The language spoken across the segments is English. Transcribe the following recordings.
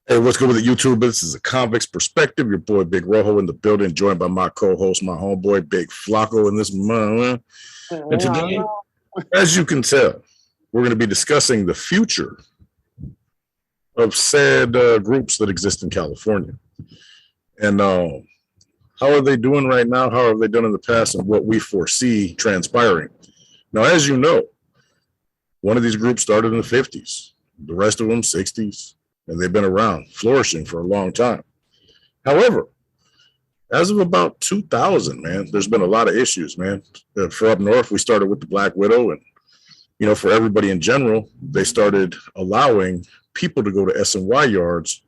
Hey, what's good with the YouTube? This is a convict's perspective. Your boy Big Rojo in the building, joined by my co-host, my homeboy Big Flacco in this month. And today, as you can tell, we're going to be discussing the future of said groups that exist in California. And how are they doing right now? How have they done in the past? And what we foresee transpiring. Now, as you know, one of these groups started in the 50s, the rest of them 60s. And they've been around, flourishing for a long time. However, as of about 2000, man, there's been a lot of issues, man. For up north, we started with the Black Widow. And, you know, for everybody in general, they started allowing people to go to S&Y yards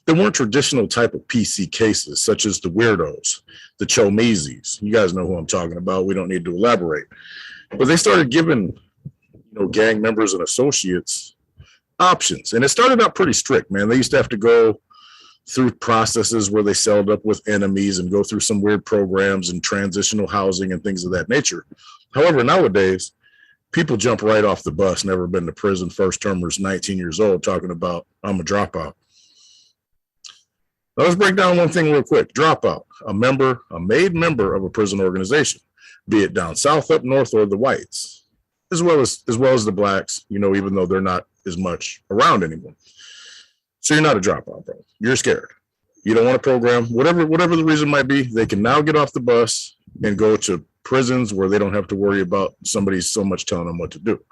that weren't traditional type of PC cases, such as the weirdos, the chomezis. You guys know who I'm talking about. We don't need to elaborate. But they started giving, gang members and associates options. And it started out pretty strict, man. They used to have to go through processes where they settled up with enemies and go through some weird programs and transitional housing and things of that nature. However, nowadays, people jump right off the bus, never been to prison, first termers, 19 years old, talking about, I'm a dropout. Now, let's break down one thing real quick. Dropout, a made member of a prison organization, be it down south, up north, or the whites, as well as the blacks, even though they're not as much around anymore. So you're not a dropout, bro. You're scared. You don't want a program, whatever the reason might be. They can now get off the bus and go to prisons where they don't have to worry about somebody so much telling them what to do.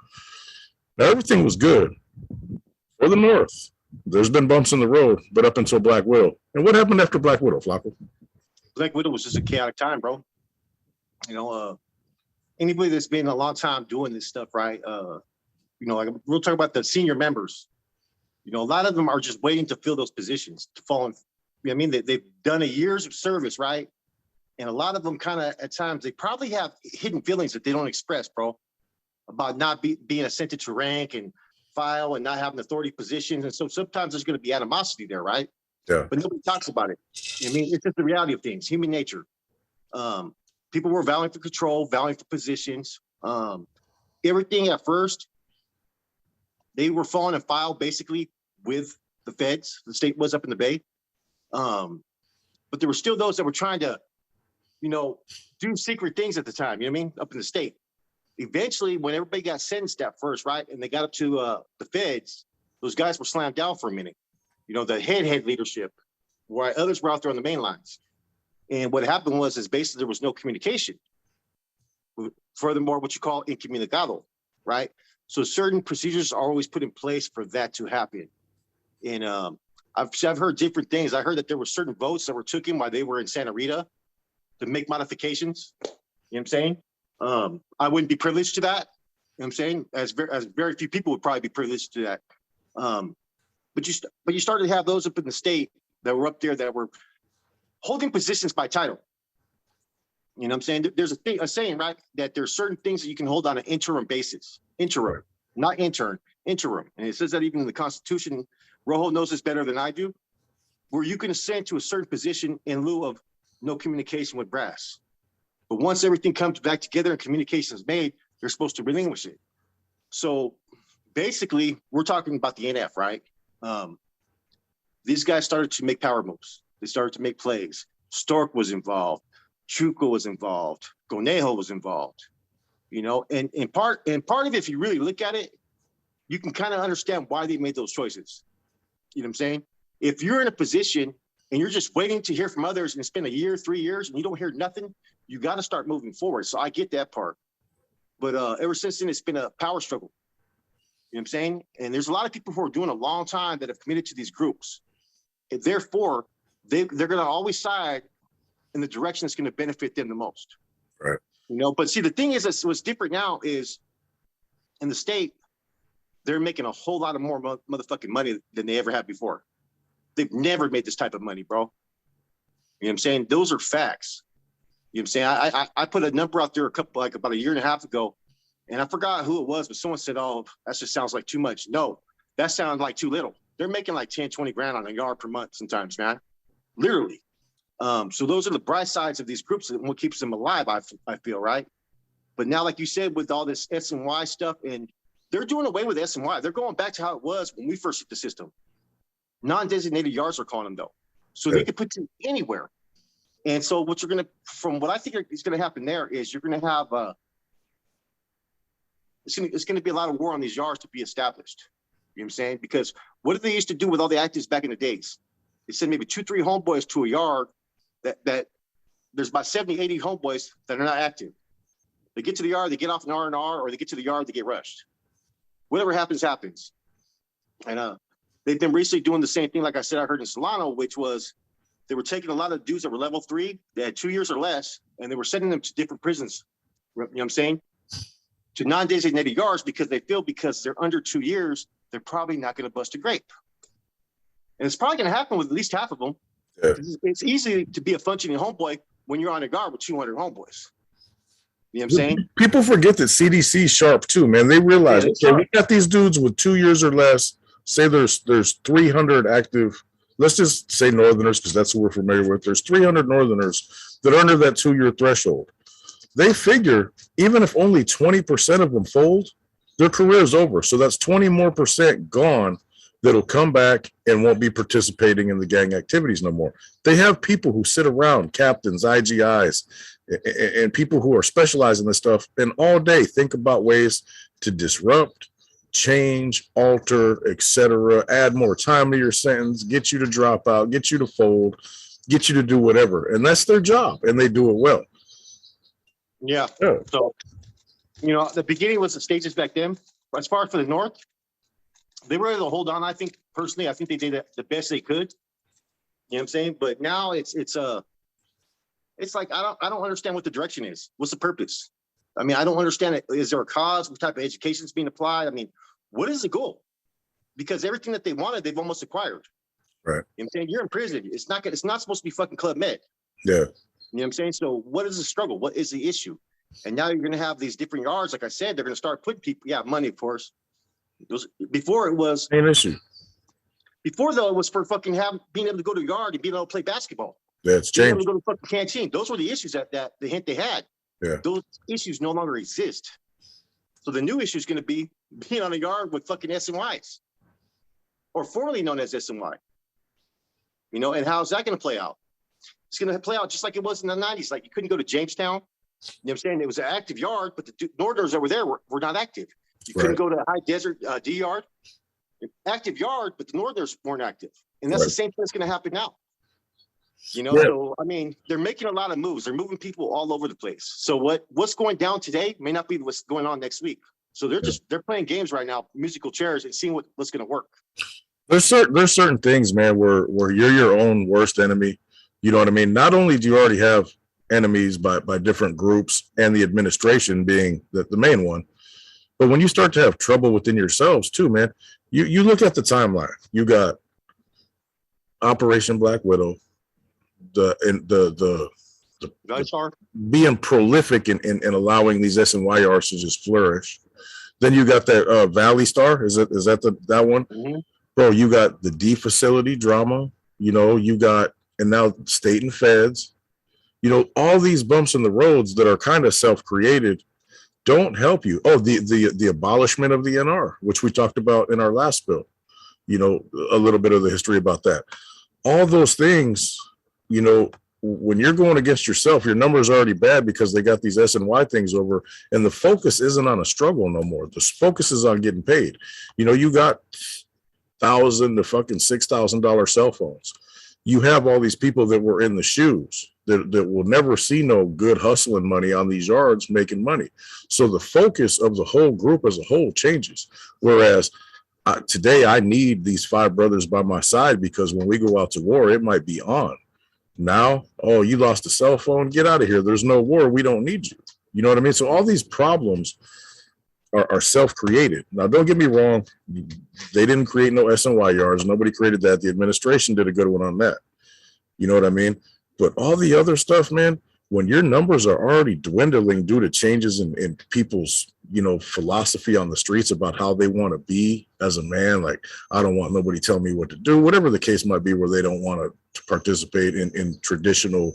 Now, everything was good for the North. There's been bumps in the road, but up until Black Widow. And what happened after Black Widow, Flacco? Black Widow was just a chaotic time, bro. Anybody that's been a long time doing this stuff, right? Like we'll talk about the senior members. A lot of them are just waiting to fill those positions to fall in. They've done a years of service, right? And a lot of them kind of at times they probably have hidden feelings that they don't express, bro, about not being ascended to rank and file and not having authority positions. And so sometimes there's going to be animosity there, right? Yeah. But nobody talks about it. It's just the reality of things, human nature. People were vying for control, vying for positions. Everything at first, they were falling in file basically with the feds. The state was up in the Bay. But there were still those that were trying to, do secret things at the time, up in the state. Eventually, when everybody got sentenced at first, right, and they got up to the feds, those guys were slammed down for a minute. The head leadership, while others were out there on the main lines. And what happened is basically there was no communication. Furthermore, what you call incommunicado, right? So certain procedures are always put in place for that to happen. And I've heard different things. I heard that there were certain votes that were taken while they were in Santa Rita to make modifications. You know what I'm saying? I wouldn't be privileged to that. You know what I'm saying? As very few people would probably be privileged to that. But you started to have those up in the state that were up there that were holding positions by title. You know what I'm saying? There's a saying, right, that there's certain things that you can hold on an interim basis. Interim, not intern, interim. And it says that even in the Constitution. Rojo knows this better than I do, where you can ascend to a certain position in lieu of no communication with brass. But once everything comes back together and communication is made, they're supposed to relinquish it. So basically, we're talking about the NF, right? These guys started to make power moves. They started to make plays. Stork was involved. Chuco was involved. Conejo was involved. And part of it, if you really look at it, you can kind of understand why they made those choices. You know what I'm saying? If you're in a position and you're just waiting to hear from others and it's been a year, 3 years, and you don't hear nothing, you got to start moving forward. So I get that part. But ever since then, it's been a power struggle. You know what I'm saying? And there's a lot of people who are doing a long time that have committed to these groups. And therefore, they're going to always side in the direction that's going to benefit them the most. Right. But see, the thing is, what's different now is in the state, they're making a whole lot of more motherfucking money than they ever had before. they've never made this type of money, bro. You know what I'm saying? Those are facts. You know what I'm saying? I put a number out there about a year and a half ago, and I forgot who it was, but someone said, oh, that just sounds like too much. No, that sounds like too little. They're making like 10, 20 grand on a yard per month sometimes, man. Literally. So those are the bright sides of these groups and what keeps them alive, I feel, right? But now, like you said, with all this S&Y stuff, and they're doing away with S&Y. They're going back to how it was when we first hit the system. Non-designated yards are calling them, though. So they could put you anywhere. And so what you're going to, from what I think is going to happen there is you're going to have, it's going to be a lot of war on these yards to be established. You know what I'm saying? Because what did they used to do with all the actives back in the days? They send maybe 2-3 homeboys to a yard that there's about 70, 80 homeboys that are not active. They get to the yard, they get off an R&R, or they get to the yard, they get rushed. Whatever happens, happens. And they've been recently doing the same thing, like I said, I heard in Solano, which was they were taking a lot of dudes that were level 3, they had 2 years or less, and they were sending them to different prisons, you know what I'm saying? To non-designated yards because they feel because they're under 2 years, they're probably not going to bust a grape. And it's probably going to happen with at least half of them. Yeah. It's easy to be a functioning homeboy when you're on a guard with 200 homeboys. You know what I'm saying? People forget that CDC's sharp too, man. They realize, okay, we got these dudes with 2 years or less. Say there's 300 active, let's just say Northerners, because that's what we're familiar with. There's 300 Northerners that are under that 2-year threshold. They figure even if only 20% of them fold, their career is over. So that's 20% more gone that'll come back and won't be participating in the gang activities no more. They have people who sit around, captains, IGIs, and people who are specialized in this stuff, and all day think about ways to disrupt, change, alter, etc., add more time to your sentence, get you to drop out, get you to fold, get you to do whatever. And that's their job, and they do it well. Yeah. So, you know, the beginning was the stages back then. As far as for the North, they were able to hold on. I think personally, I think they did the best they could. You know what I'm saying? But now it's like I don't understand what the direction is. What's the purpose? I mean, I don't understand it. Is there a cause? What type of education is being applied? I mean, what is the goal? Because everything that they wanted, they've almost acquired. Right. You know what I'm saying? You're in prison. It's not supposed to be fucking Club Med. Yeah. You know what I'm saying? So what is the struggle? What is the issue? And now you're going to have these different yards. Like I said, they're going to start putting people, money, of course. Before it was an issue. Before though, it was for fucking being able to go to the yard and being able to play basketball. That's being changed. able to go to the fucking canteen. Those were the issues that the hint they had. Yeah. Those issues no longer exist. So the new issue is going to be being on a yard with fucking S&Ys, or formerly known as S&Y. You know, and how's that going to play out? It's going to play out just like it was in the 90s. Like you couldn't go to Jamestown. You know what I'm saying? It was an active yard, but the Northerners over there were not active. You couldn't go to High Desert D yard. Active yard, but the Northerners weren't active. And that's the same thing that's going to happen now. You know, so I mean, they're making a lot of moves. They're moving people all over the place. So what's going down today may not be what's going on next week. So they're playing games right now, musical chairs, and seeing what's going to work. There's certain things, man, where you're your own worst enemy. You know what I mean? Not only do you already have enemies by different groups, and the administration being the main one, but when you start to have trouble within yourselves too, man, you look at the timeline. You got Operation Black Widow, the being prolific in allowing these S&Y yards to just flourish. Then you got that Valley Star. Is that that one? Mm-hmm. Bro, you got the D facility drama. You know, you got, and now state and feds. You know, all these bumps in the roads that are kind of self-created don't help you. Oh, the abolishment of the NR, which we talked about in our last bill. You know, a little bit of the history about that. All those things, you know, when you're going against yourself, your numbers are already bad because they got these S&Y things over, and the focus isn't on a struggle no more. The focus is on getting paid. You know, you got $1,000 to fucking $6,000 cell phones. You have all these people that were in the shoes that will never see no good hustling money on these yards making money. So the focus of the whole group as a whole changes. Whereas today I need these 5 brothers by my side because when we go out to war, it might be on. Now, oh, you lost a cell phone, get out of here. There's no war. We don't need you. You know what I mean? So all these problems are self-created. Now, don't get me wrong. They didn't create no SNY yards. Nobody created that. The administration did a good one on that. You know what I mean? But all the other stuff, man, when your numbers are already dwindling due to changes in people's, philosophy on the streets about how they want to be as a man, like, I don't want nobody telling me what to do, whatever the case might be, where they don't want to participate in traditional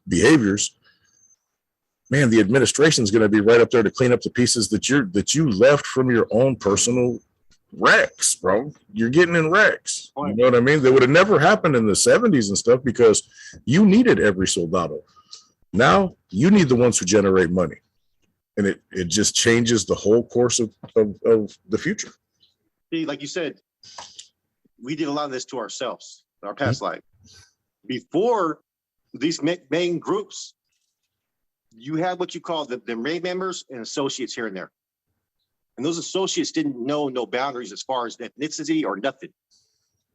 behaviors, man, the administration is going to be right up there to clean up the pieces that you left from your own personal wrecks, bro. You're getting in wrecks. You know what I mean? That would have never happened in the 70s and stuff because you needed every soldado. Now you need the ones who generate money. And it just changes the whole course of the future. See, like you said, we did a lot of this to ourselves in our past life. Before these main groups, you had what you call the raid members and associates here and there. And those associates didn't know no boundaries as far as ethnicity or nothing.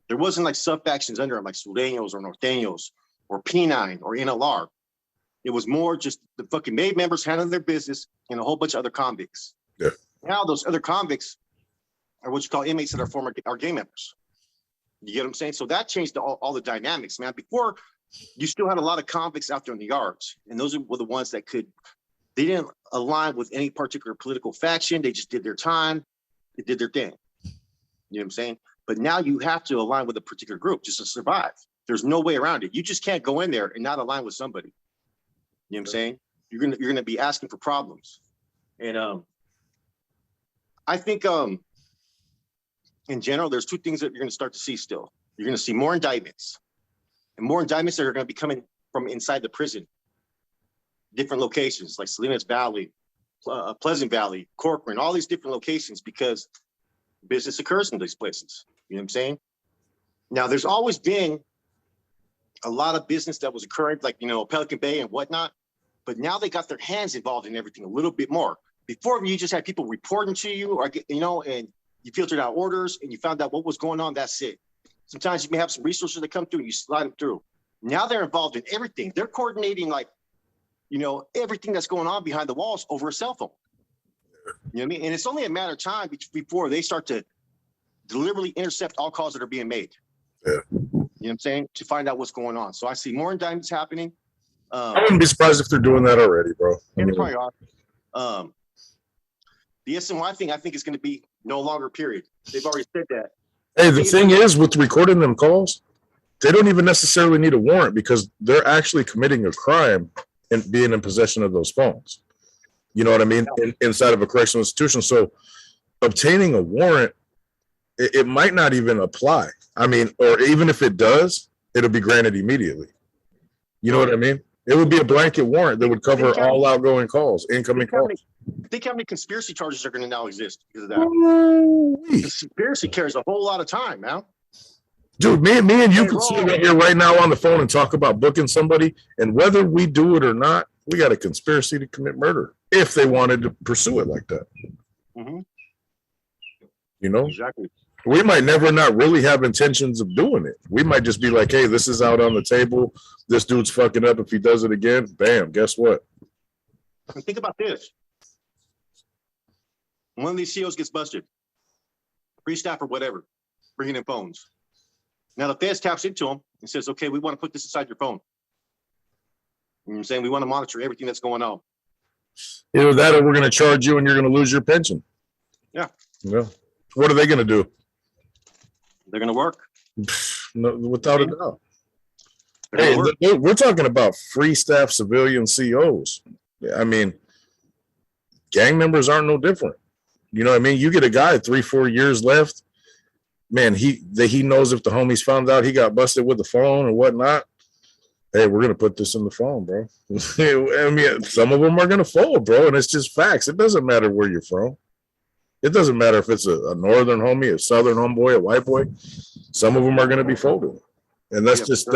There wasn't like sub-factions under them, like Sureños or Norteños or P9 or NLR. It was more just the fucking maid members handling their business and a whole bunch of other convicts. Yeah. Now those other convicts are what you call inmates that are gang members. You get what I'm saying? So that changed all the dynamics, man. Before, you still had a lot of convicts out there in the yards, and those were the ones that they didn't align with any particular political faction. They just did their time. They did their thing. You know what I'm saying? But now you have to align with a particular group just to survive. There's no way around it. You just can't go in there and not align with somebody. You know what I'm saying? You're gonna be asking for problems. And I think in general, there's two things that you're gonna start to see still. You're gonna see more indictments. And more indictments that are gonna be coming from inside the prison. Different locations like Salinas Valley, Pleasant Valley, Corcoran, all these different locations, because business occurs in these places. You know what I'm saying? Now, there's always been a lot of business that was occurring, like, Pelican Bay and whatnot. But now they got their hands involved in everything a little bit more. Before, you just had people reporting to you, or and you filtered out orders and you found out what was going on. That's it. Sometimes you may have some resources that come through and you slide them through. Now they're involved in everything. They're coordinating, everything that's going on behind the walls over a cell phone. You know what I mean? And it's only a matter of time before they start to deliberately intercept all calls that are being made. Yeah. You know what I'm saying? To find out what's going on. So I see more indictments happening. I wouldn't be surprised if they're doing that already, bro. They probably are. The SNY thing, I think, is going to be no longer, period. They've already said that. Hey, the thing is, with recording them calls, they don't even necessarily need a warrant because they're actually committing a crime and being in possession of those phones. You know what I mean? Inside of a correctional institution. So obtaining a warrant, it might not even apply. I mean, or even if it does, it'll be granted immediately. You know what I mean? It would be a blanket warrant that would cover all outgoing calls, incoming calls. Think how many conspiracy charges are going to now exist because of that. Conspiracy carries a whole lot of time, man. Dude, me and you can sit right here right now on the phone and talk about booking somebody, and whether we do it or not, we got a conspiracy to commit murder if they wanted to pursue it like that. Mm-hmm. Exactly. We might never not really have intentions of doing it. We might just be like, hey, this is out on the table. This dude's fucking up. If he does it again, bam, guess what? Think about this. One of these CEOs gets busted, free staff or whatever, bringing in phones. Now the feds taps into them and says, okay, we want to put this inside your phone. You know what I'm saying? We want to monitor everything that's going on. Either that or we're going to charge you and you're going to lose your pension. Yeah. What are they going to do? They're going to work. No, without a doubt. Hey, we're talking about free staff civilian COs. I mean, gang members aren't no different. You know what I mean? You get a guy 3-4 years left, man, he knows if the homies found out he got busted with the phone or whatnot, hey, we're going to put this in the phone, bro. I mean, some of them are going to fold, bro, and it's just facts. It doesn't matter where you're from. It doesn't matter if it's a northern homie, a southern homeboy, a white boy. Some of them are going to be folded. And that's just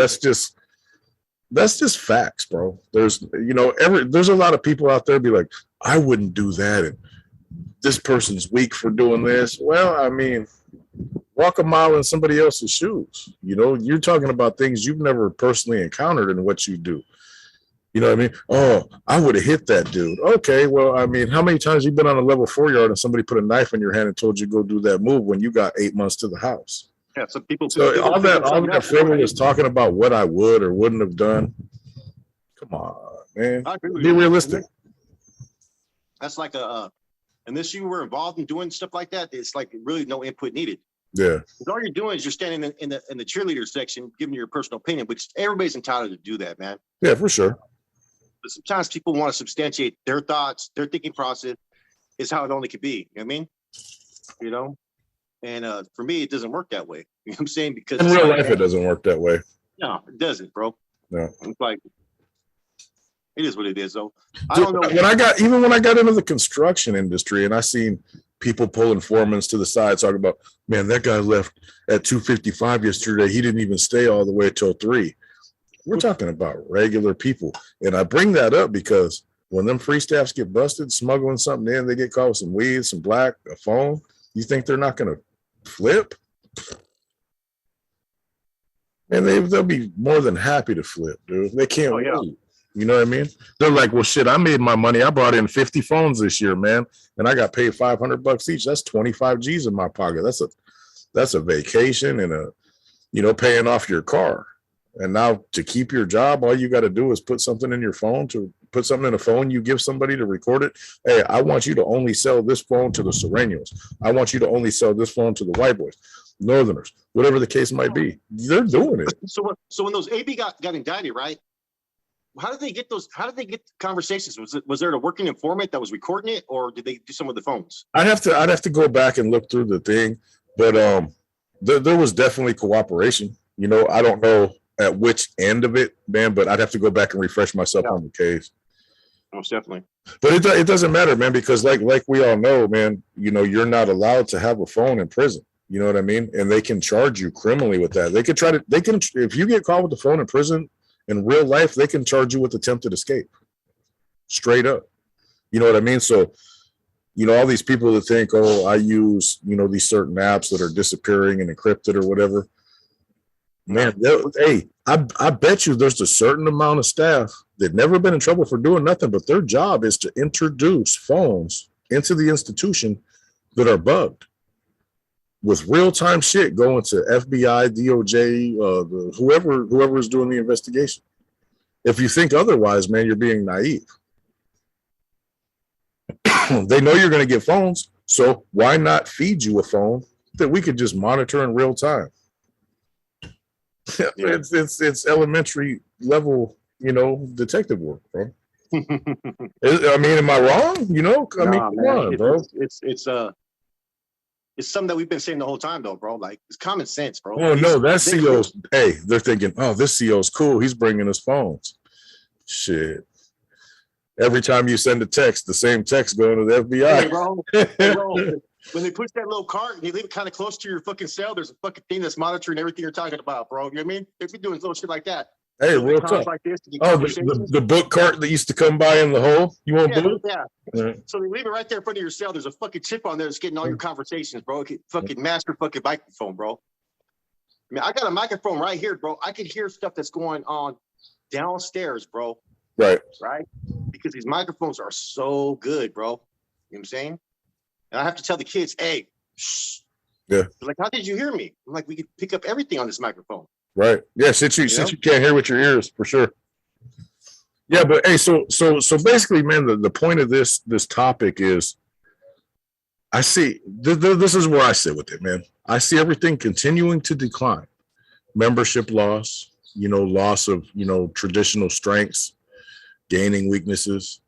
facts, bro. There's a lot of people out there be like, I wouldn't do that, and this person's weak for doing this. Well, I mean, walk a mile in somebody else's shoes. You're talking about things you've never personally encountered in what you do. You know what I mean? Oh, I would have hit that dude. Okay, well, I mean, how many times you been on a level 4 yard and somebody put a knife in your hand and told you to go do that move when you got 8 months to the house? Yeah, so people. So all that frivolous talking about what I would or wouldn't have done. Come on, man. Be realistic. That's like unless you were involved in doing stuff like that, it's like really no input needed. Yeah. All you're doing is you're standing in the cheerleader section, giving your personal opinion, which everybody's entitled to do that, man. Yeah, for sure. But sometimes people want to substantiate their thoughts, their thinking process is how it only could be. You know what I mean? You know? And for me, it doesn't work that way. You know what I'm saying? Because in real life, it doesn't work that way. No, it doesn't, bro. No. It's like, it is what it is, though. I don't know. When I got into the construction industry and I seen people pulling foremans to the side talking about, man, that guy left at 2:55 yesterday. He didn't even stay all the way till 3. We're talking about regular people. And I bring that up because when them free staffs get busted, smuggling something in, they get caught with some weed, some black, a phone. You think they're not going to flip? And they'll be more than happy to flip, dude. They can't wait. You know what I mean? They're like, well, shit, I made my money. I brought in 50 phones this year, man. And I got paid $500 each. That's 25 G's in my pocket. That's a vacation and paying off your car. And now to keep your job, all you got to do is put something in your phone, put something in a phone you give somebody to record it. Hey, I want you to only sell this phone to the Serranos. I want you to only sell this phone to the white boys, Northerners, whatever the case might be. They're doing it. So when those AB got indicted, right? How did they get those? How did they get conversations? Was there a working informant that was recording it, or did they do some of the phones? I'd have to go back and look through the thing, but there was definitely cooperation. I don't know at which end of it, man, but I'd have to go back and refresh myself on the case. Most definitely. But it doesn't matter, man, because like we all know, man, you're not allowed to have a phone in prison. You know what I mean? And they can charge you criminally with that. If you get caught with the phone in prison, in real life, they can charge you with attempted escape. Straight up. You know what I mean? So, all these people that think, oh, I use, these certain apps that are disappearing and encrypted or whatever. Man, hey, I bet you there's a certain amount of staff that never been in trouble for doing nothing, but their job is to introduce phones into the institution that are bugged. With real-time shit going to FBI, DOJ, whoever is doing the investigation. If you think otherwise, man, you're being naive. They know you're going to get phones, so why not feed you a phone that we could just monitor in real time? It's elementary level, detective work, bro. I mean, am I wrong? Come on, bro. It's something that we've been saying the whole time, though, bro. Like, it's common sense, bro. Oh, no, that's CO's. Hey, they're thinking, oh, this CO's cool. He's bringing us phones. Shit. Every time you send a text, the same text going to the FBI. Hey, bro. When they push that little cart and you leave it kind of close to your fucking cell, there's a fucking thing that's monitoring everything you're talking about, bro. You know what I mean? They've been doing little shit like that. Hey, real talk. Like this the book cart that used to come by in the hole. You want book? Yeah. Right. So they leave it right there in front of your cell. There's a fucking chip on there that's getting all your conversations, bro. Fucking master fucking microphone, bro. I mean, I got a microphone right here, bro. I can hear stuff that's going on downstairs, bro. Right. Because these microphones are so good, bro. You know what I'm saying? And I have to tell the kids, hey, shh. Yeah. They're like, how did you hear me? I'm like, we could pick up everything on this microphone. Right. Yeah. Since you can't hear with your ears, for sure. Yeah, but hey, so basically, man, the point of this topic is, I see this is where I sit with it, man. I see everything continuing to decline. Membership loss, loss of traditional strengths, gaining weaknesses,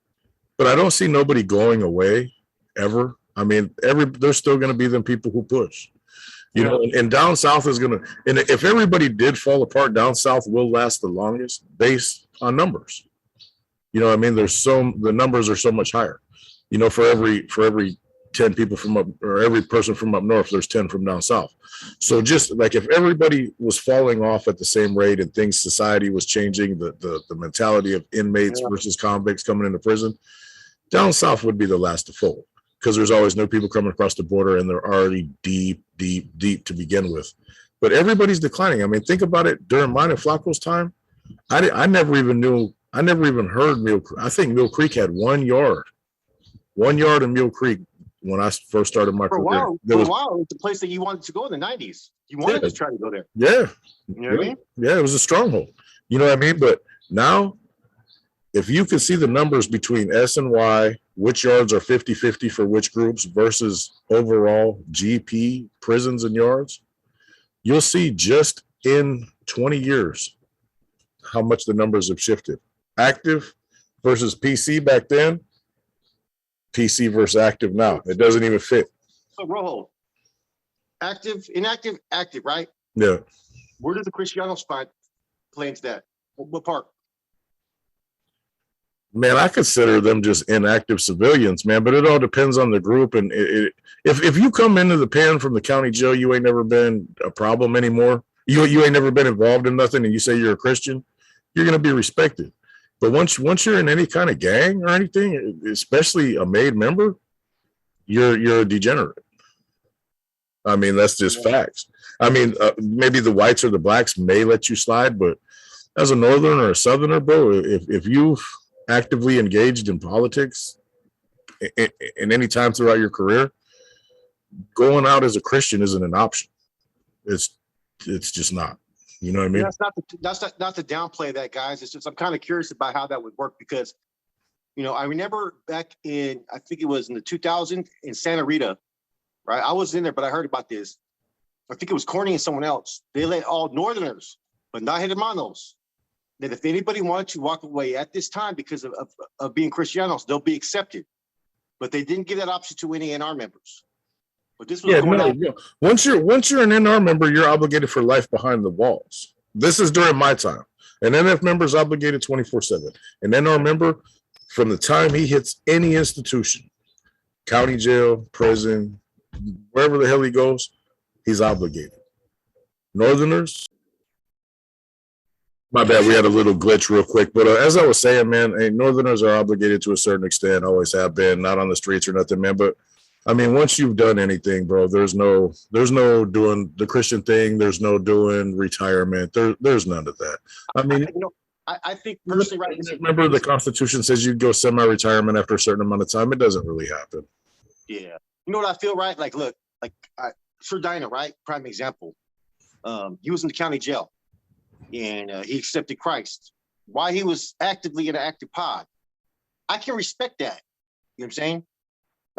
but I don't see nobody going away ever. I mean, there's still going to be them people who push. And down south is going to, and if everybody did fall apart, down south will last the longest based on numbers. You know what I mean? The numbers are so much higher. For every 10 people from up, or every person from up north, there's 10 from down south. So just like if everybody was falling off at the same rate and society was changing, the mentality of inmates versus convicts coming into prison, down south would be the last to fold. Because there's always new people coming across the border and they're already deep to begin with. But everybody's declining. I mean, think about it. During mine and Flacco's time, I never even knew I never even heard Mill Creek. I think Mill Creek had 1 yard in Mill Creek when I first started my For a career. while, it was the place that you wanted to go in the 90s. You wanted to try to go there. Yeah. You know what I mean? Yeah, it was a stronghold. You know what I mean? But now, if you can see the numbers between S and Y, which yards are 50-50 for which groups versus overall GP, prisons and yards, you'll see just in 20 years how much the numbers have shifted. Active versus PC back then, PC versus active now. It doesn't even fit. So, Rojo, active, inactive, active, right? Yeah. Where does the Cristianos find claims that? What part? Man, I consider them just inactive civilians, man, but it all depends on the group. And if you come into the pen from the county jail, you ain't never been a problem anymore. You ain't never been involved in nothing, and you say you're a Christian, you're going to be respected. But once you're in any kind of gang or anything, especially a made member, you're a degenerate. I mean, that's just facts. I mean, maybe the whites or the blacks may let you slide, but as a northern or a southerner, bro, if you've actively engaged in politics in any time throughout your career, going out as a Christian isn't an option. It's just not. You know what I mean? That's not to downplay that, guys. It's just I'm kind of curious about how that would work because, I remember back in I think it was in the 2000s in Santa Rita, right? I was in there, but I heard about this. I think it was Corny and someone else. They let all Northerners, but not Hermanos, that if anybody wanted to walk away at this time because of being Cristianos, they'll be accepted. But they didn't give that option to any NR members. But this was going on. Yeah. Once you're an NR member, you're obligated for life behind the walls. This is during my time. An NF member is obligated 24/7. An NR member, from the time he hits any institution, county jail, prison, wherever the hell he goes, he's obligated. Northerners, my bad, we had a little glitch real quick. But as I was saying, man, Northerners are obligated to a certain extent, always have been, not on the streets or nothing, man. But I mean, once you've done anything, bro, there's no doing the Christian thing. There's no doing retirement. There's none of that. I mean, I think personally, right? Remember, the Constitution says you go semi-retirement after a certain amount of time. It doesn't really happen. Yeah. You know what I feel, right? Like, look, Sir Dinah, right? Prime example. He was in the county jail and he accepted Christ. Why he was actively in an active pod. I can respect that. You know what I'm saying?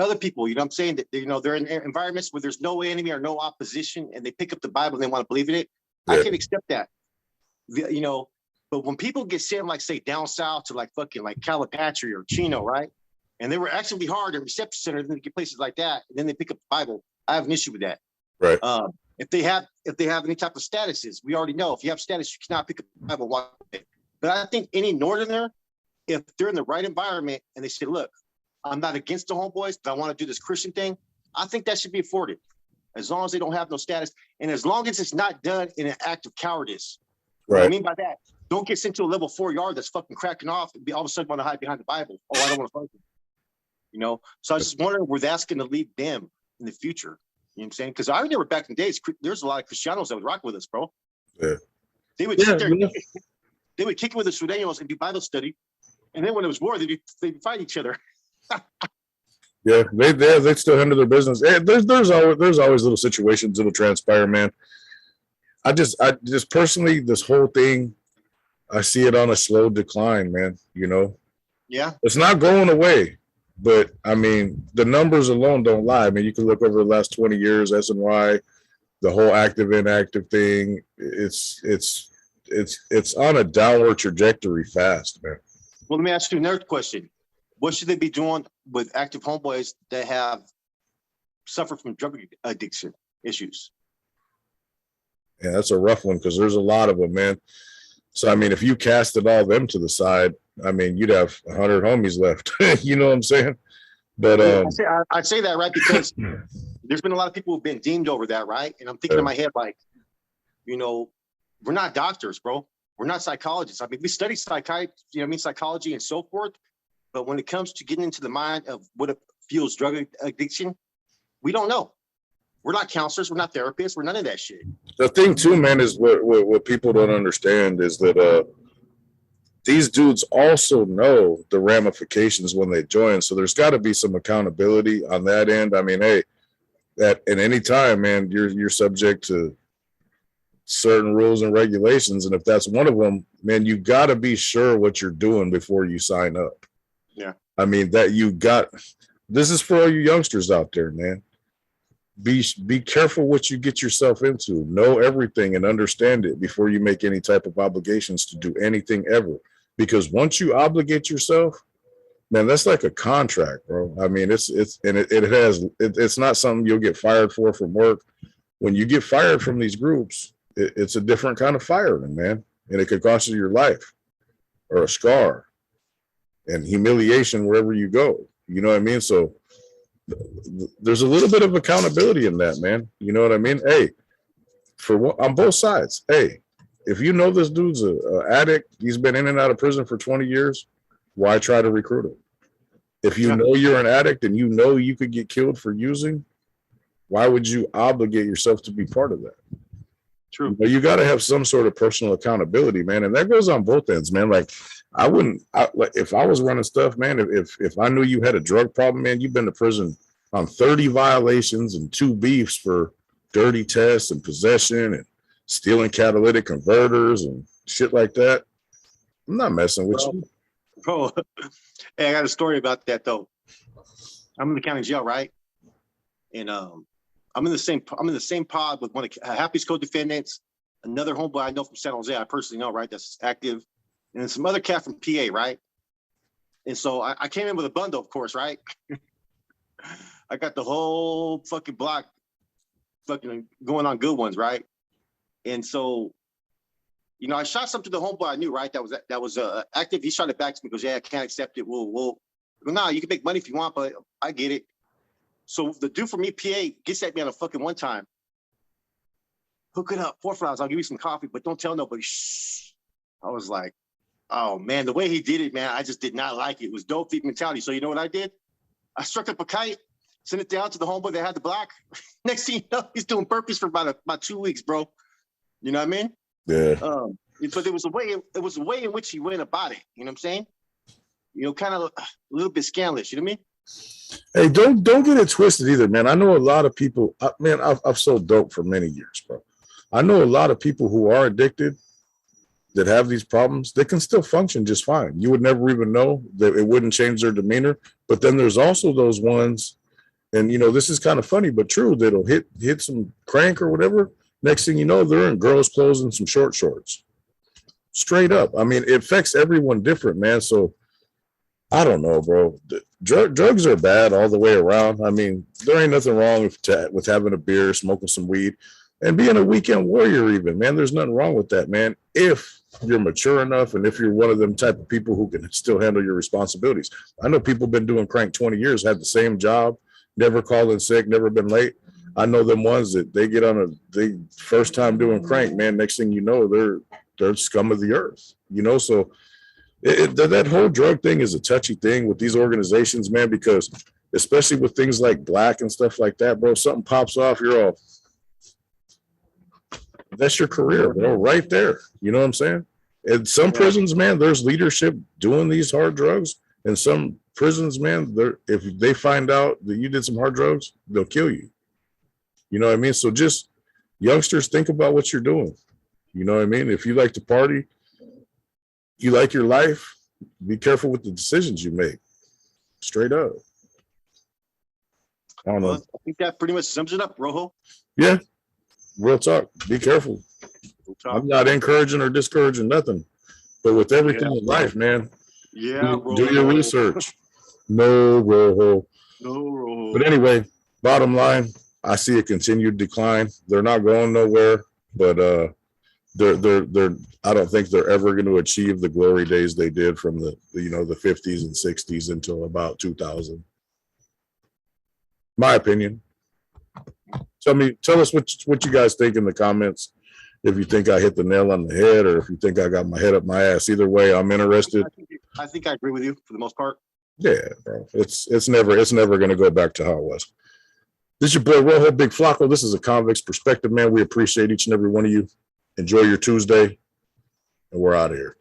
Other people, you know what I'm saying? That they're in environments where there's no enemy or no opposition and they pick up the Bible and they want to believe in it. Yeah. I can accept that. But when people get sent, like, say, down south to like fucking like Calipatria or Chino, right? And they were actually hard in reception centers and they get places like that, and then they pick up the Bible. I have an issue with that. Right. If they have any type of statuses, we already know if you have status, you cannot pick up the Bible. Walk away. But I think any Northerner, if they're in the right environment and they say, look, I'm not against the homeboys, but I want to do this Christian thing, I think that should be afforded. As long as they don't have no status, and as long as it's not done in an act of cowardice. Right. What I mean by that, don't get sent to a level 4 yard that's fucking cracking off and be all of a sudden want to hide behind the Bible. Oh, I don't want to fight them. So I was just wondering where that's going to lead them in the future. You know what I'm saying? Because I remember back in the days, there's a lot of Cristianos that would rock with us, bro. Yeah. They would sit there, they would kick it with the Sureños and do Bible study. And then when it was war, they'd fight each other. Yeah, they still handle their business. There's always little situations that'll transpire, man. I just personally, this whole thing, I see it on a slow decline, man. Yeah, it's not going away, but I mean, the numbers alone don't lie. I mean, you can look over the last 20 years, S and Y, the whole active inactive thing. It's on a downward trajectory fast, man. Well, let me ask you another question. What should they be doing with active homeboys that have suffered from drug addiction issues? Yeah, that's a rough one because there's a lot of them, man. So, I mean, if you casted all them to the side, I mean, you'd have 100 homies left. You know what I'm saying? But I say that, right, because there's been a lot of people who've been deemed over that, right? And I'm thinking in my head, like, we're not doctors, bro. We're not psychologists. I mean, we study psychology and so forth. But when it comes to getting into the mind of what fuels drug addiction, we don't know. We're not counselors. We're not therapists. We're none of that shit. The thing too, man, is what people don't understand is that these dudes also know the ramifications when they join. So there's got to be some accountability on that end. I mean, hey, at any time, man, you're subject to certain rules and regulations, and if that's one of them, man, you got to be sure what you're doing before you sign up. Yeah, I mean that you got. This is for all you youngsters out there, man. Be careful what you get yourself into. Know everything and understand it before you make any type of obligations to do anything ever. Because once you obligate yourself, man, that's like a contract, bro. I mean, it's not something you'll get fired for from work. When you get fired from these groups, it's a different kind of firing, man, and it could cost you your life or a scar and humiliation wherever you go. You know what I mean? So there's a little bit of accountability in that, man. You know what I mean? Hey, on both sides. Hey, if you know this dude's a addict, he's been in and out of prison for 20 years, why try to recruit him? If you know you're an addict and you know you could get killed for using, why would you obligate yourself to be part of that? true. But you got to have some sort of personal accountability, man, and that goes on both ends, man. Like if I was running stuff, man, if I knew you had a drug problem, man, you've been to prison on 30 violations and 2 beefs for dirty tests and possession and stealing catalytic converters and shit like that. I'm not messing with you. Bro, hey, I got a story about that though. I'm in the county jail, right? And I'm in the same pod with one of Happy's co-defendants, another homeboy I know from San Jose, I personally know, right? That's active, and then some other cat from PA, right? And so I came in with a bundle, of course, right? I got the whole fucking block fucking going on good ones, right? And so, you know, I shot something to the homeboy I knew, right? That was active. He shot it back to me, goes, "Yeah, I can't accept it. Well, no, you can make money if you want, but I get it." So the dude from EPA gets at me on a fucking one time. "Hook it up, $4. I'll give you some coffee, but don't tell nobody." Shh. I was like, oh man, the way he did it, man, I just did not like it. It was dope thief mentality. So you know what I did? I struck up a kite, sent it down to the homeboy that had the block. Next thing you know, he's doing burpees for about 2 weeks, bro. You know what I mean? Yeah. But there was a way in which he went about it. You know what I'm saying? You know, kind of a little bit scandalous. You know what I mean? Hey, don't get it twisted either, man. I know a lot of people, man, I've sold dope for many years, bro. I know a lot of people who are addicted that have these problems. They can still function just fine. You would never even know that it wouldn't change their demeanor. But then there's also those ones, and you know, this is kind of funny, but true, that'll hit some crank or whatever. Next thing you know, they're in girls' clothes and some short shorts. Straight up. I mean, it affects everyone different, man. So I don't know, bro. Drugs are bad all the way around. I mean, there ain't nothing wrong with having a beer, smoking some weed, and being a weekend warrior even, man. There's nothing wrong with that, man. If you're mature enough and if you're one of them type of people who can still handle your responsibilities. I know people been doing crank 20 years, had the same job, never calling sick, never been late. I know them ones that they get on they first time doing crank, man. Next thing you know, they're scum of the earth, you know? So that whole drug thing is a touchy thing with these organizations, man, because especially with things like black and stuff like that, bro, something pops off, you're all, that's your career, bro, right there. You know what I'm saying? In some prisons, man, there's leadership doing these hard drugs. And some prisons, man, if they find out that you did some hard drugs, they'll kill you. You know what I mean? So just youngsters, think about what you're doing. You know what I mean? If you like to party, you like your life, be careful with the decisions you make. Straight up. I don't know. I think that pretty much sums it up, Rojo. Yeah. Real talk. Be careful. I'm not encouraging or discouraging nothing. But with everything in life, man, do your research. No, Rojo. No, Rojo. But anyway, bottom line, I see a continued decline. They're not going nowhere, but they're I don't think they're ever going to achieve the glory days they did from the 50s and 60s until about 2000. My opinion. Tell us what you guys think in the comments. If you think I hit the nail on the head, or if you think I got my head up my ass. Either way, I'm interested. I think I agree with you for the most part. Yeah, bro. It's never going to go back to how it was. This is your boy Rojo Big Flacco. This is a convict's perspective, man. We appreciate each and every one of you. Enjoy your Tuesday, and we're out of here.